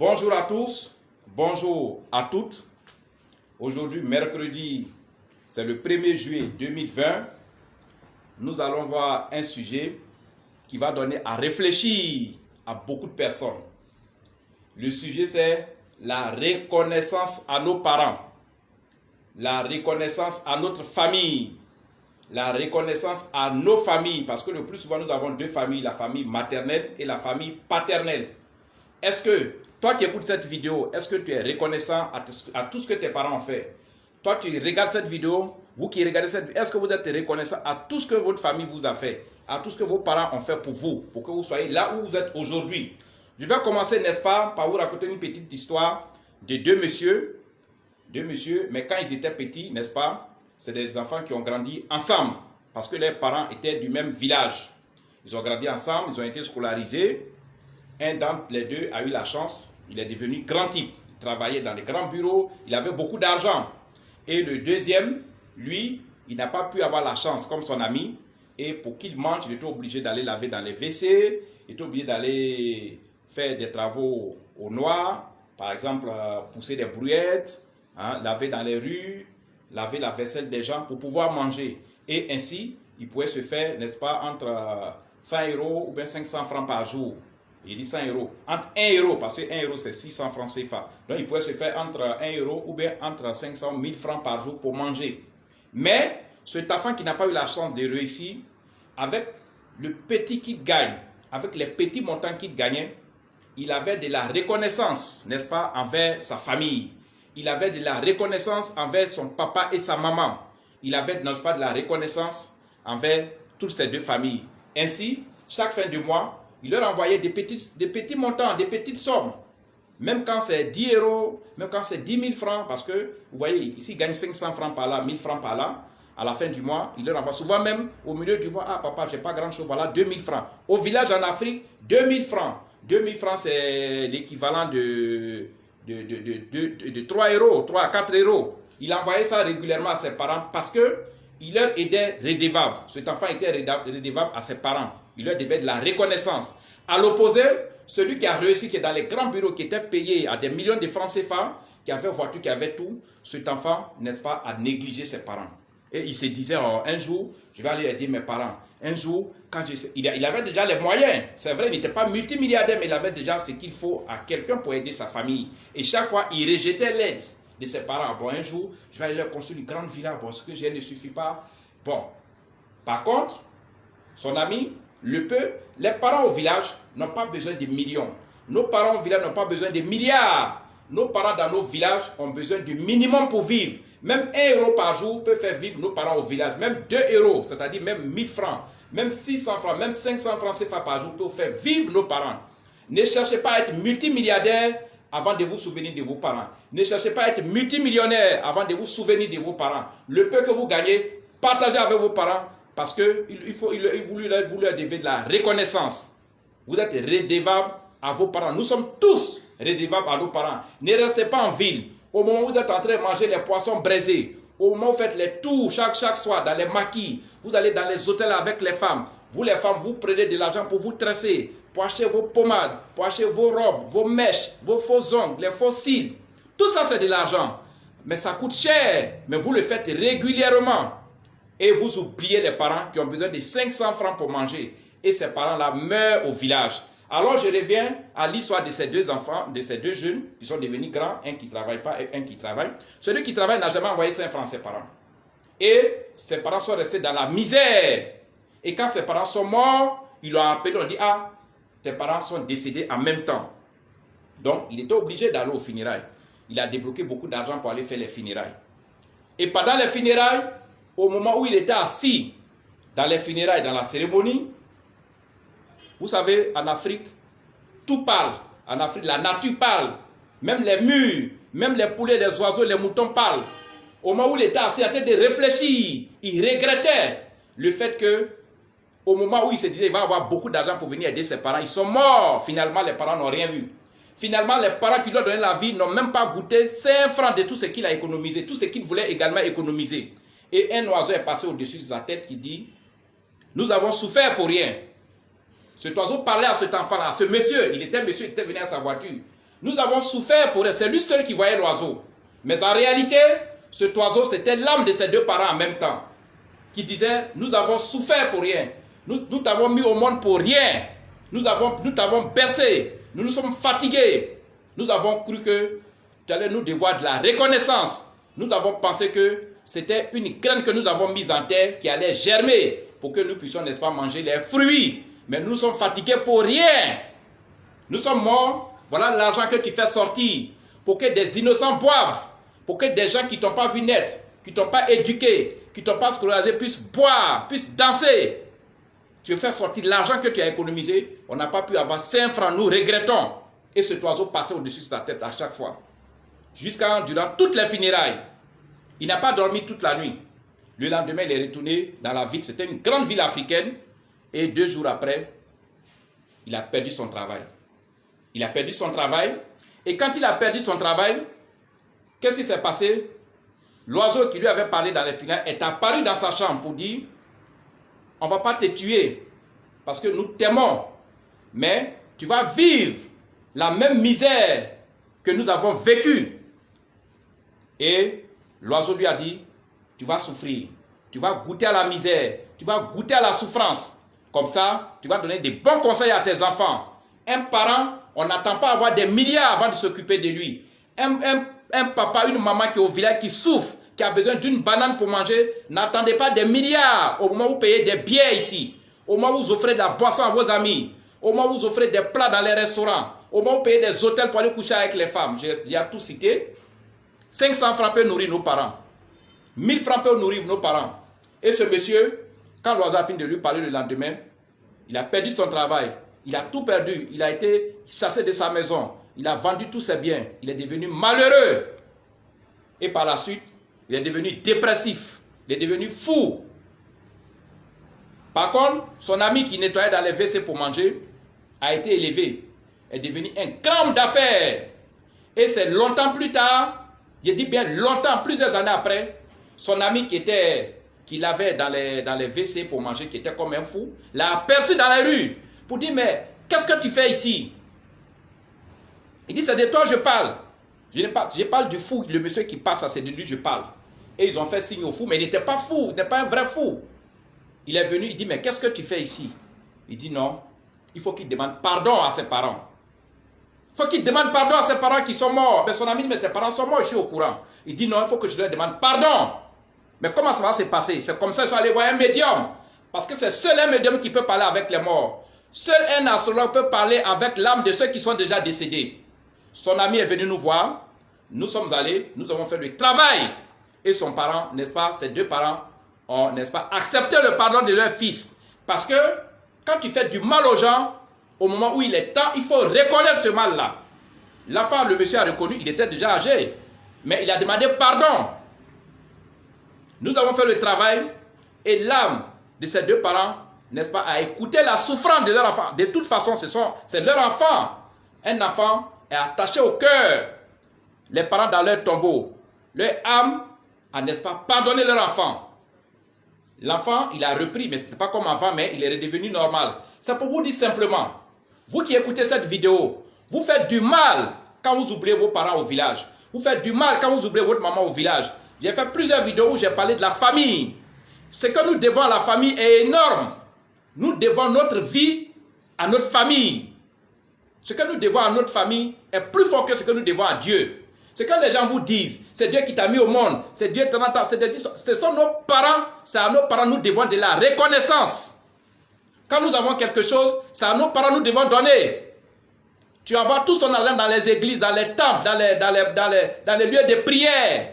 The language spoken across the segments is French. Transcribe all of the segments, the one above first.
Bonjour à tous, bonjour à toutes. Aujourd'hui, mercredi, c'est le 1er juillet 2020. Nous allons voir un sujet qui va donner à réfléchir à beaucoup de personnes. Le sujet, c'est la reconnaissance à nos parents, la reconnaissance à notre famille, la reconnaissance à nos familles, parce que le plus souvent, nous avons deux familles, la famille maternelle et la famille paternelle. Est-ce que, toi qui écoutes cette vidéo, est-ce que tu es reconnaissant à tout ce que tes parents ont fait? Toi, tu regardes cette vidéo, vous qui regardez cette vidéo, est-ce que vous êtes reconnaissant à tout ce que votre famille vous a fait, à tout ce que vos parents ont fait pour vous, pour que vous soyez là où vous êtes aujourd'hui? Je vais commencer, n'est-ce pas, par vous raconter une petite histoire de deux messieurs, mais quand ils étaient petits, n'est-ce pas, c'est des enfants qui ont grandi ensemble, parce que leurs parents étaient du même village. Ils ont grandi ensemble, ils ont été scolarisés. Un d'entre les deux a eu la chance, il est devenu grand type. Il travaillait dans les grands bureaux, il avait beaucoup d'argent. Et le deuxième, lui, il n'a pas pu avoir la chance comme son ami. Et pour qu'il mange, il était obligé d'aller laver dans les WC, il était obligé d'aller faire des travaux au noir, par exemple pousser des brouettes, laver dans les rues, laver la vaisselle des gens pour pouvoir manger. Et ainsi, il pouvait se faire, n'est-ce pas, entre 100 € ou bien 500 francs par jour. Il dit 100 €. Entre 1 euro, parce que 1 € c'est 600 francs CFA. Donc il pouvait se faire entre 1 € ou bien entre 500 000 francs par jour pour manger. Mais cet enfant qui n'a pas eu la chance de réussir, avec le petit qu'il gagne, avec les petits montants qu'il gagnait, il avait de la reconnaissance, n'est-ce pas, envers sa famille. Il avait de la reconnaissance envers son papa et sa maman. Il avait, n'est-ce pas, de la reconnaissance envers toutes ces deux familles. Ainsi, chaque fin de mois, il leur envoyait des petits montants, des petites sommes. Même quand c'est 10 €, même quand c'est 10 000 francs, parce que, vous voyez, ici, il gagne 500 francs par là, 1000 francs par là. À la fin du mois, il leur envoie souvent même au milieu du mois, ah papa, j'ai pas grand chose, voilà, 2000 francs. Au village en Afrique, 2000 francs. 2000 francs, c'est l'équivalent de 3 €, 3 à 4 €. Il envoyait ça régulièrement à ses parents parce que il leur aidait redevable. Cet enfant était redevable à ses parents. Il leur devait de la reconnaissance. À l'opposé, celui qui a réussi, qui est dans les grands bureaux, qui était payé à des millions de francs CFA, qui avait voiture, qui avait tout, cet enfant, n'est-ce pas, a négligé ses parents. Et il se disait, oh, un jour, je vais aller aider mes parents. Un jour, il avait déjà les moyens. C'est vrai, il n'était pas multimilliardaire, mais il avait déjà ce qu'il faut à quelqu'un pour aider sa famille. Et chaque fois, il rejetait l'aide de ses parents. Bon, un jour, je vais aller leur construire une grande villa. Bon, ce que j'ai ne suffit pas. Bon, par contre, son ami, les parents au village n'ont pas besoin de millions. Nos parents au village n'ont pas besoin de milliards. Nos parents dans nos villages ont besoin du minimum pour vivre. Même 1 € par jour peut faire vivre nos parents au village. Même 2 €, c'est-à-dire même 1000 francs, même 600 francs, même 500 francs CFA par jour peut faire vivre nos parents. Ne cherchez pas à être multimilliardaire avant de vous souvenir de vos parents. Ne cherchez pas à être multimillionnaire avant de vous souvenir de vos parents. Le peu que vous gagnez, partagez avec vos parents parce que vous leur devez de la reconnaissance. Vous êtes redevable à vos parents. Nous sommes tous redevables à nos parents. Ne restez pas en ville. Au moment où vous êtes en train de manger les poissons braisés, au moment où vous faites les tours chaque soir dans les maquis, vous allez dans les hôtels avec les femmes. Vous les femmes, vous prenez de l'argent pour vous tresser, pour acheter vos pommades, pour acheter vos robes, vos mèches, vos faux ongles, les faux cils. Tout ça c'est de l'argent. Mais ça coûte cher. Mais vous le faites régulièrement. Et vous oubliez les parents qui ont besoin de 500 francs pour manger. Et ces parents-là meurent au village. Alors je reviens à l'histoire de ces deux enfants, de ces deux jeunes qui sont devenus grands, un qui ne travaille pas et un qui travaille. Celui qui travaille n'a jamais envoyé 5 francs à ses parents. Et ses parents sont restés dans la misère. Et quand ses parents sont morts, ils l'ont appelé, on dit, ah, tes parents sont décédés en même temps. Donc il était obligé d'aller aux funérailles. Il a débloqué beaucoup d'argent pour aller faire les funérailles. Et pendant les funérailles, au moment où il était assis dans les funérailles, dans la cérémonie, vous savez, en Afrique, tout parle. En Afrique, la nature parle. Même les murs, même les poulets, les oiseaux, les moutons parlent. Au moment où il était assis, en train de réfléchir, il regrettait le fait que, au moment où il se disait qu'il va avoir beaucoup d'argent pour venir aider ses parents, ils sont morts. Finalement, les parents n'ont rien vu. Finalement, les parents qui lui ont donné la vie n'ont même pas goûté 5 francs de tout ce qu'il a économisé, tout ce qu'il voulait également économiser. Et un oiseau est passé au-dessus de sa tête qui dit, nous avons souffert pour rien. Cet oiseau parlait à cet enfant-là, à ce monsieur, il était venu à sa voiture. Nous avons souffert pour elle. C'est lui seul qui voyait l'oiseau. Mais en réalité, cet oiseau, c'était l'âme de ses deux parents en même temps. Qui disait, nous avons souffert pour rien. Nous t'avons mis au monde pour rien. Nous t'avons bercé. Nous nous sommes fatigués. Nous avons cru que tu allais nous devoir de la reconnaissance. Nous avons pensé que c'était une graine que nous avons mise en terre qui allait germer pour que nous puissions, n'est-ce pas, manger les fruits. Mais nous sommes fatigués pour rien. Nous sommes morts. Voilà l'argent que tu fais sortir pour que des innocents boivent, pour que des gens qui ne t'ont pas vu naître, qui ne t'ont pas éduqué, qui ne t'ont pas scolarisé puissent boire, puissent danser. Tu fais sortir l'argent que tu as économisé. On n'a pas pu avoir 5 francs. Nous regrettons. Et cet oiseau passait au-dessus de ta tête à chaque fois. Durant toutes les funérailles. Il n'a pas dormi toute la nuit. Le lendemain, il est retourné dans la ville. C'était une grande ville africaine. Et 2 jours après, il a perdu son travail. Il a perdu son travail. Et quand il a perdu son travail, qu'est-ce qui s'est passé? L'oiseau qui lui avait parlé dans les funérailles est apparu dans sa chambre pour dire, on ne va pas te tuer parce que nous t'aimons, mais tu vas vivre la même misère que nous avons vécue. Et l'oiseau lui a dit, tu vas souffrir, tu vas goûter à la misère, tu vas goûter à la souffrance. Comme ça, tu vas donner des bons conseils à tes enfants. Un parent, on n'attend pas avoir des milliards avant de s'occuper de lui. Un papa, une maman qui est au village, qui souffre, qui a besoin d'une banane pour manger, n'attendez pas des milliards au moment où vous payez des billets ici, au moment où vous offrez de la boisson à vos amis, au moment où vous offrez des plats dans les restaurants, au moment où vous payez des hôtels pour aller coucher avec les femmes. J'ai tout cité. 500 francs peut nourrir nos parents. 1000 francs peut nourrir nos parents. Et ce monsieur, quand l'oiseau a fini de lui parler le lendemain, il a perdu son travail. Il a tout perdu. Il a été chassé de sa maison. Il a vendu tous ses biens. Il est devenu malheureux. Et par la suite, il est devenu dépressif. Il est devenu fou. Par contre, son ami qui nettoyait dans les WC pour manger a été élevé. Est devenu un grand homme d'affaires. Et c'est longtemps plus tard, je dis bien longtemps, plusieurs années après, son ami qui l'avait dans les WC pour manger, qui était comme un fou, l'a aperçu dans la rue pour dire, mais qu'est-ce que tu fais ici? Il dit, c'est de toi je parle. Je parle du fou, le monsieur qui passe, c'est de lui je parle. Et ils ont fait signe au fou, mais il n'était pas fou, il n'était pas un vrai fou. Il est venu, il dit, mais qu'est-ce que tu fais ici? Il dit, non, il faut qu'il demande pardon à ses parents. Il faut qu'il demande pardon à ses parents qui sont morts. Mais son ami dit, mais tes parents sont morts, je suis au courant. Il dit, non, il faut que je leur demande pardon. Mais comment ça va se passer? C'est comme ça qu'ils sont allés voir un médium. Parce que c'est seul un médium qui peut parler avec les morts. Seul un astrologue peut parler avec l'âme de ceux qui sont déjà décédés. Son ami est venu nous voir. Nous sommes allés, nous avons fait le travail. Et son parent, n'est-ce pas, ses deux parents ont, n'est-ce pas, accepté le pardon de leur fils. Parce que quand tu fais du mal aux gens, au moment où il est temps, il faut reconnaître ce mal-là. L'enfant, le monsieur a reconnu, il était déjà âgé. Mais il a demandé pardon. Nous avons fait le travail et l'âme de ces deux parents, n'est-ce pas, a écouté la souffrance de leur enfant. De toute façon, c'est leur enfant. Un enfant est attaché au cœur. Les parents dans leur tombeau. Leur âme a, n'est-ce pas, pardonné leur enfant. L'enfant, il a repris, mais ce n'était pas comme avant, mais il est redevenu normal. C'est pour vous dire simplement, vous qui écoutez cette vidéo, vous faites du mal quand vous oubliez vos parents au village. Vous faites du mal quand vous oubliez votre maman au village. J'ai fait plusieurs vidéos où j'ai parlé de la famille. Ce que nous devons à la famille est énorme. Nous devons notre vie à notre famille. Ce que nous devons à notre famille est plus fort que ce que nous devons à Dieu. Ce que les gens vous disent, c'est Dieu qui t'a mis au monde, c'est Dieu qui t'a... Ce sont nos parents, c'est à nos parents nous devons de la reconnaissance. Quand nous avons quelque chose, c'est à nos parents nous devons donner. Tu envoies tout ton argent dans les églises, dans les temples, dans les lieux de prière.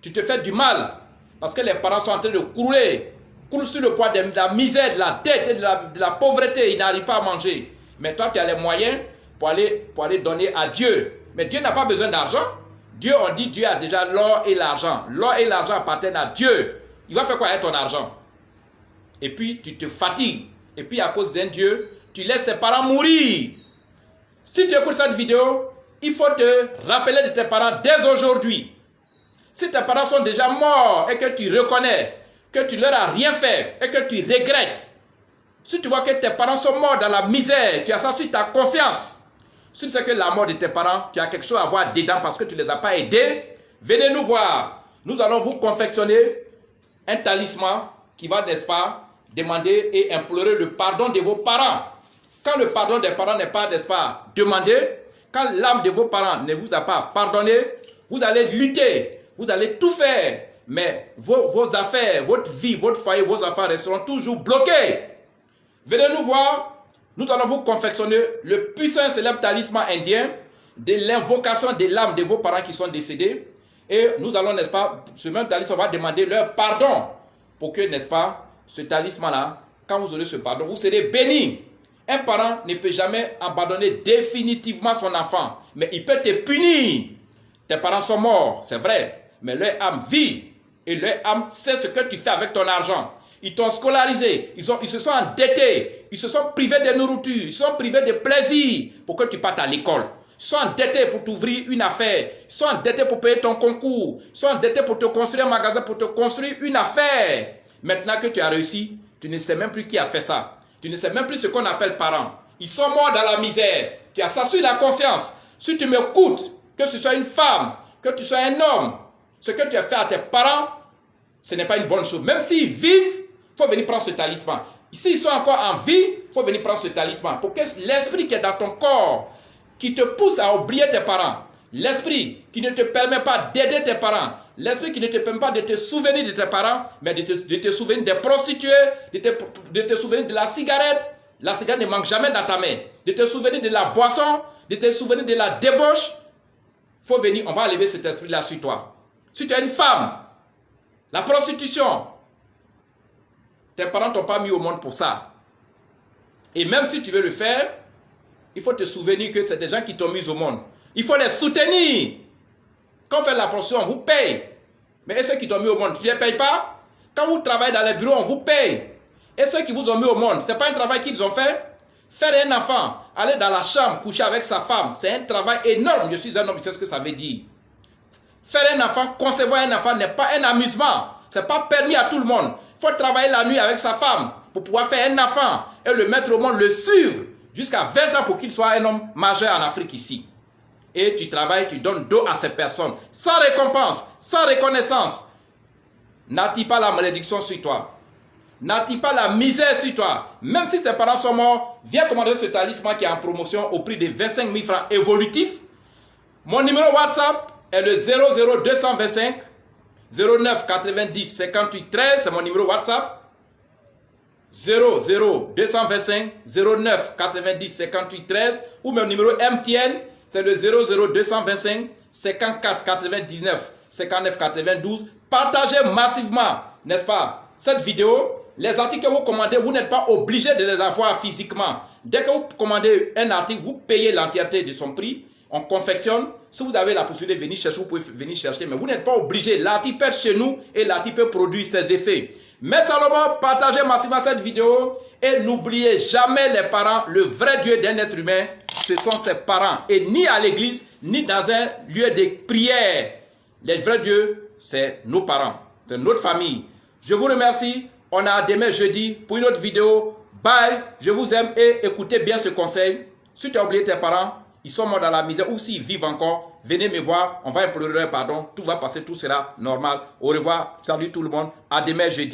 Tu te fais du mal parce que les parents sont en train de coulent sur le poids de la misère, de la dette et de la pauvreté. Ils n'arrivent pas à manger. Mais toi, tu as les moyens pour aller donner à Dieu. Mais Dieu n'a pas besoin d'argent. Dieu, on dit, Dieu a déjà l'or et l'argent. L'or et l'argent appartiennent à Dieu. Il va faire quoi avec ton argent? Et puis, tu te fatigues. Et puis, à cause d'un Dieu, tu laisses tes parents mourir. Si tu écoutes cette vidéo, il faut te rappeler de tes parents dès aujourd'hui. Si tes parents sont déjà morts et que tu reconnais que tu leur as rien fait et que tu regrettes, si tu vois que tes parents sont morts dans la misère, tu as ça sur ta conscience, Si tu sais que la mort de tes parents, tu as quelque chose à voir dedans parce que tu ne les as pas aidés, venez nous voir. Nous allons vous confectionner un talisman qui va, n'est-ce pas, demander et implorer le pardon de vos parents. Quand le pardon des parents n'est pas, n'est-ce pas, demandé, quand l'âme de vos parents ne vous a pas pardonné, vous allez lutter, vous allez tout faire, mais vos affaires, votre vie, votre foyer, vos affaires resteront toujours bloquées. Venez nous voir, nous allons vous confectionner le puissant et célèbre talisman indien de l'invocation de l'âme de vos parents qui sont décédés. Et nous allons, n'est-ce pas, ce même talisman va demander leur pardon pour que, n'est-ce pas, ce talisman-là, quand vous aurez ce pardon, vous serez bénis. Un parent ne peut jamais abandonner définitivement son enfant, mais il peut te punir. Tes parents sont morts, c'est vrai, mais leur âme vit et leur âme sait ce que tu fais avec ton argent. Ils t'ont scolarisé, ils se sont endettés, ils se sont privés de nourriture, ils se sont privés de plaisir pour que tu partes à l'école. Ils sont endettés pour t'ouvrir une affaire, ils sont endettés pour payer ton concours, ils sont endettés pour te construire un magasin, pour te construire une affaire. Maintenant que tu as réussi, tu ne sais même plus qui a fait ça. Tu ne sais même plus ce qu'on appelle parents. Ils sont morts dans la misère. Tu as ça sur la conscience. Si tu m'écoutes, que ce soit une femme, que tu sois un homme, ce que tu as fait à tes parents, ce n'est pas une bonne chose. Même s'ils vivent, il faut venir prendre ce talisman. S'ils sont encore en vie, il faut venir prendre ce talisman. Pour que l'esprit qui est dans ton corps, qui te pousse à oublier tes parents, l'esprit qui ne te permet pas d'aider tes parents, l'esprit qui ne te permet pas de te souvenir de tes parents, mais de te souvenir des prostituées, de te souvenir de la cigarette. La cigarette ne manque jamais dans ta main. De te souvenir de la boisson, de te souvenir de la débauche. Il faut venir, on va enlever cet esprit-là sur toi. Si tu es une femme, la prostitution, tes parents ne t'ont pas mis au monde pour ça. Et même si tu veux le faire, il faut te souvenir que c'est des gens qui t'ont mis au monde. Il faut les soutenir. Quand on fait la prostitution, on vous paye. Mais ceux qui t'ont mis au monde, tu ne les payes pas? Quand vous travaillez dans les bureaux, on vous paye. Et ceux qui vous ont mis au monde, ce n'est pas un travail qu'ils ont fait? Faire un enfant, aller dans la chambre, coucher avec sa femme, c'est un travail énorme. Je suis un homme, je sais ce que ça veut dire. Faire un enfant, concevoir un enfant n'est pas un amusement. Ce n'est pas permis à tout le monde. Il faut travailler la nuit avec sa femme pour pouvoir faire un enfant et le mettre au monde, le suivre jusqu'à 20 ans pour qu'il soit un homme majeur en Afrique ici. Et tu travailles, tu donnes dos à ces personnes, sans récompense, sans reconnaissance. N'attire pas la malédiction sur toi. N'attire pas la misère sur toi. Même si tes parents sont morts, viens commander ce talisman qui est en promotion au prix de 25 000 francs évolutifs. Mon numéro WhatsApp est le 00225 09 90 58 13. C'est mon numéro WhatsApp. 00225 09 90 58 13. Ou mon numéro MTN, c'est le 00225 54 99 59 92. Partagez massivement, n'est-ce pas, cette vidéo. Les articles que vous commandez, vous n'êtes pas obligé de les avoir physiquement. Dès que vous commandez un article, vous payez l'entièreté de son prix. On confectionne. Si vous avez la possibilité de venir chercher, vous pouvez venir chercher. Mais vous n'êtes pas obligé. L'article peut être chez nous et l'article peut produire ses effets. Mais Salomon, partagez massivement cette vidéo. Et n'oubliez jamais les parents. Le vrai Dieu d'un être humain, ce sont ses parents. Et ni à l'église, ni dans un lieu de prière. Le vrai Dieu, c'est nos parents. C'est notre famille. Je vous remercie. On a demain jeudi pour une autre vidéo. Bye. Je vous aime et écoutez bien ce conseil. Si tu as oublié tes parents, ils sont morts dans la misère ou s'ils vivent encore, venez me voir. On va implorer leur pardon. Tout va passer, tout sera normal. Au revoir. Salut tout le monde. À demain jeudi.